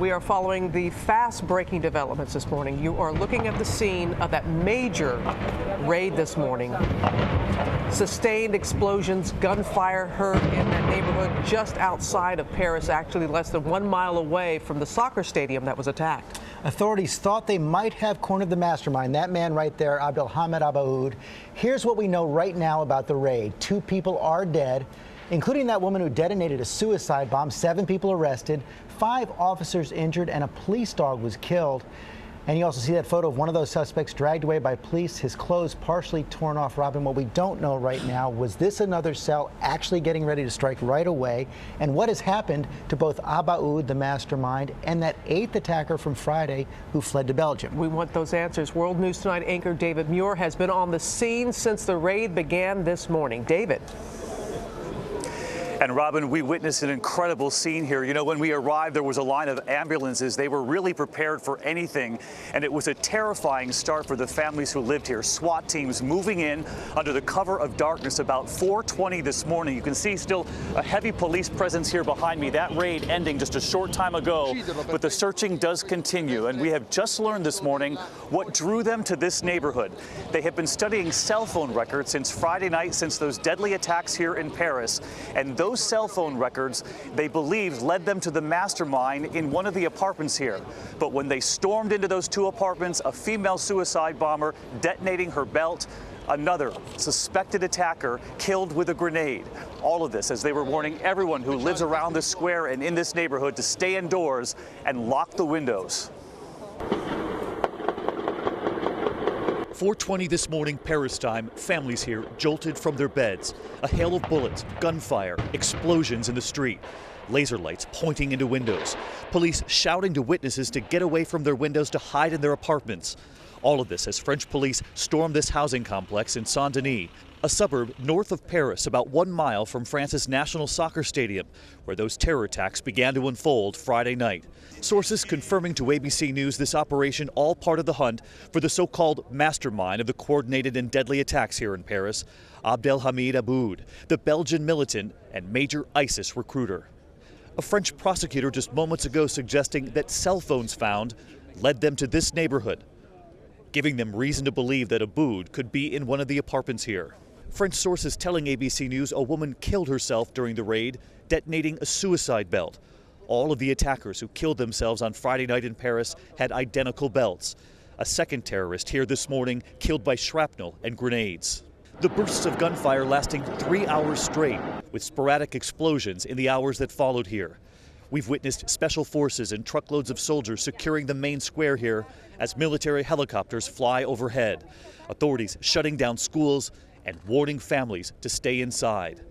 We are following the fast-breaking developments this morning. You are looking at the scene of that major raid this morning. Sustained explosions, gunfire heard in that neighborhood just outside of Paris, actually less than 1 mile away from the soccer stadium that was attacked. Authorities thought they might have cornered the mastermind, that man right there, Abdelhamid Abaaoud. Here's what we know right now about the raid. 2 people are dead, including that woman who detonated a suicide bomb. 7 people arrested, 5 officers injured, and a police dog was killed. And you also see that photo of one of those suspects dragged away by police, his clothes partially torn off. Robin, what we don't know right now, was this another cell actually getting ready to strike right away? And what has happened to both Abaaoud, the mastermind, and that 8th attacker from Friday who fled to Belgium? We want those answers. World News Tonight anchor David Muir has been on the scene since the raid began this morning. David. And Robin, we witnessed an incredible scene here. You know, when we arrived, there was a line of ambulances. They were really prepared for anything, and it was a terrifying start for the families who lived here. SWAT teams moving in under the cover of darkness about 4:20 this morning. You can see still a heavy police presence here behind me. That raid ending just a short time ago, but the searching does continue, and we have just learned this morning what drew them to this neighborhood. They have been studying cell phone records since Friday night, since those deadly attacks here in Paris, and those cell phone records, they believed, led them to the mastermind in one of the apartments here. But when they stormed into those 2 apartments, a female suicide bomber detonating her belt, another suspected attacker killed with a grenade. All of this as they were warning everyone who lives around this square and in this neighborhood to stay indoors and lock the windows. 4:20 this morning, Paris time, families here jolted from their beds. A hail of bullets, gunfire, explosions in the street, laser lights pointing into windows, police shouting to witnesses to get away from their windows to hide in their apartments. All of this as French police stormed this housing complex in Saint-Denis, a suburb north of Paris, about 1 mile from France's national soccer stadium, where those terror attacks began to unfold Friday night. Sources confirming to ABC News this operation all part of the hunt for the so-called mastermind of the coordinated and deadly attacks here in Paris, Abdelhamid Abaaoud, the Belgian militant and major ISIS recruiter. A French prosecutor just moments ago suggesting that cell phones found led them to this neighborhood, giving them reason to believe that Abaaoud could be in one of the apartments here. French sources telling ABC News a woman killed herself during the raid, detonating a suicide belt. All of the attackers who killed themselves on Friday night in Paris had identical belts. A second terrorist here this morning killed by shrapnel and grenades. The bursts of gunfire lasting 3 hours straight, with sporadic explosions in the hours that followed here. We've witnessed special forces and truckloads of soldiers securing the main square here as military helicopters fly overhead. Authorities shutting down schools and warning families to stay inside.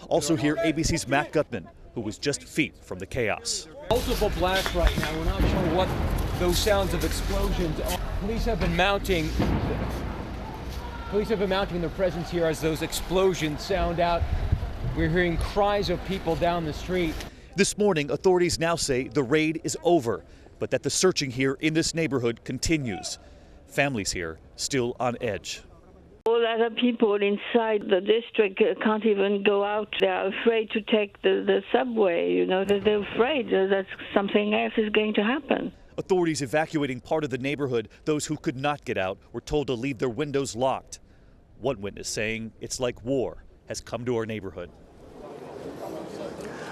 Also here, ABC's Matt Gutman, who was just feet from the chaos. Multiple blasts right now. We're not sure what those sounds of explosions are. Police have been mounting their presence here as those explosions sound out. We're hearing cries of people down the street. This morning, authorities now say the raid is over, but that the searching here in this neighborhood continues. Families here still on edge. All other people inside the district can't even go out. They're afraid to take the subway. You know, they're afraid that something else is going to happen. Authorities evacuating part of the neighborhood. Those who could not get out were told to leave their windows locked. One witness saying it's like war has come to our neighborhood.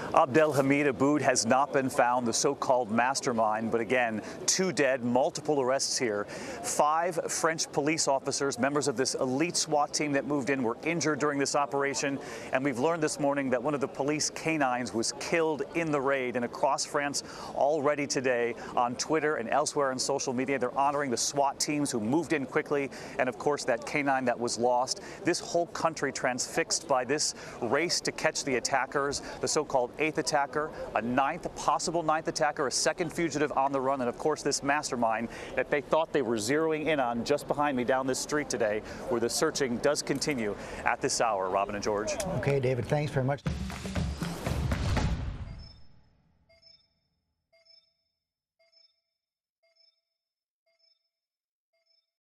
Abdelhamid Abaaoud has not been found, the so-called mastermind, but again, 2 dead, multiple arrests here. 5 French police officers, members of this elite SWAT team that moved in, were injured during this operation. And we've learned this morning that one of the police canines was killed in the raid. And across France already today on Twitter and elsewhere on social media, they're honoring the SWAT teams who moved in quickly. And of course, that canine that was lost. This whole country transfixed by this race to catch the attackers, the so-called 8th attacker, a possible ninth attacker, a second fugitive on the run, and of course this mastermind that they thought they were zeroing in on just behind me down this street today, where the searching does continue at this hour. Robin and George. Okay, David, thanks very much.